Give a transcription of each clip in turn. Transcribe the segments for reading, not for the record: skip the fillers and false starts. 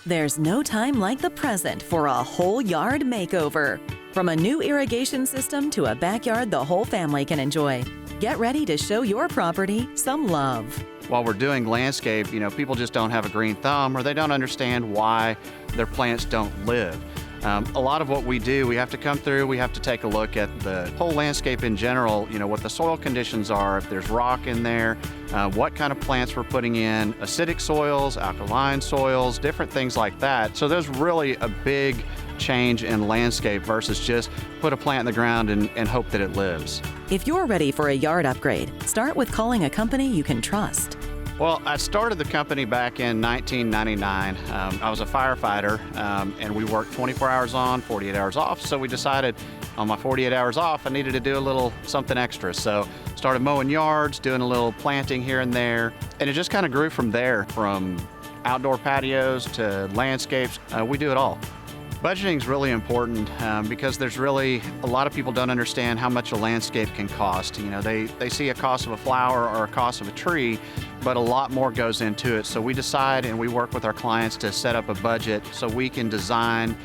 There's no time like the present for a whole yard makeover. From a new irrigation system to a backyard the whole family can enjoy. Get ready to show your property some love. While we're doing landscape, people just don't have a green thumb, or they don't understand why their plants don't live. A lot of what we do, we have to come through, we have to take a look at the whole landscape in general, what the soil conditions are, if there's rock in there, what kind of plants we're putting in, acidic soils, alkaline soils, different things like that. So there's really a big change in landscape versus just put a plant in the ground and hope that it lives. If you're ready for a yard upgrade, start with calling a company you can trust. Well, I started the company back in 1999. I was a firefighter, and we worked 24 hours on, 48 hours off. So we decided on my 48 hours off, I needed to do a little something extra. So started mowing yards, doing a little planting here and there. And it just kind of grew from there, from outdoor patios to landscapes. We do it all. Budgeting is really important because there's really a lot of people don't understand how much a landscape can cost. They see a cost of a flower or a cost of a tree, but a lot more goes into it. So we decide and we work with our clients to set up a budget so we can design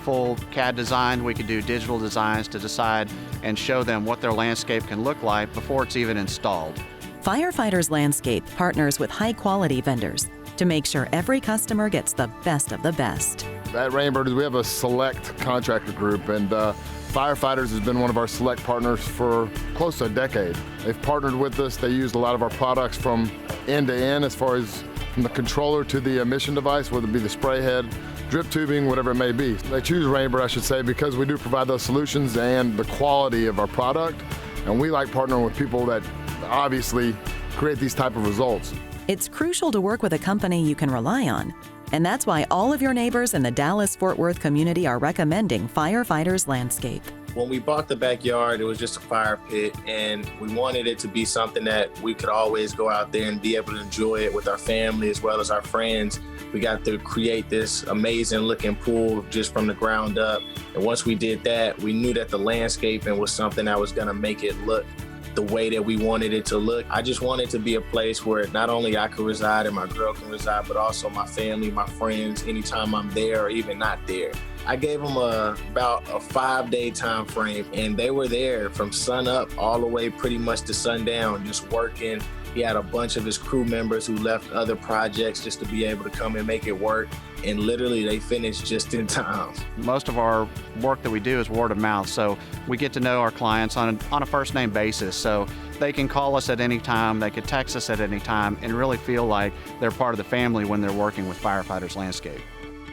full CAD design. We can do digital designs to decide and show them what their landscape can look like before it's even installed. Firefighters Landscape partners with high-quality vendors to make sure every customer gets the best of the best. At Rainbird, we have a select contractor group, and Firefighters has been one of our select partners for close to a decade. They've partnered with us. They used a lot of our products from end to end, as far as from the controller to the emission device, whether it be the spray head, drip tubing, whatever it may be. They choose Rainbird, I should say, because we do provide those solutions and the quality of our product, and we like partnering with people that obviously create these type of results. It's crucial to work with a company you can rely on. And that's why all of your neighbors in the Dallas-Fort Worth community are recommending Firefighters Landscape. When we bought the backyard, it was just a fire pit, and we wanted it to be something that we could always go out there and be able to enjoy it with our family as well as our friends. We got to create this amazing looking pool just from the ground up. And once we did that, we knew that the landscaping was something that was gonna make it look the way that we wanted it to look. I just wanted to be a place where not only I could reside and my girl can reside, but also my family, my friends, anytime I'm there or even not there. I gave them about a 5-day time frame, and they were there from sun up all the way pretty much to sundown, just working. He had a bunch of his crew members who left other projects just to be able to come and make it work. And literally they finished just in time. Most of our work that we do is word of mouth, so we get to know our clients on a first name basis. So they can call us at any time, they could text us at any time, and really feel like they're part of the family when they're working with Firefighters Landscape.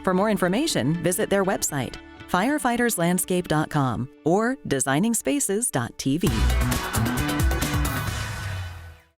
For more information, visit their website, firefighterslandscape.com or designingspaces.tv.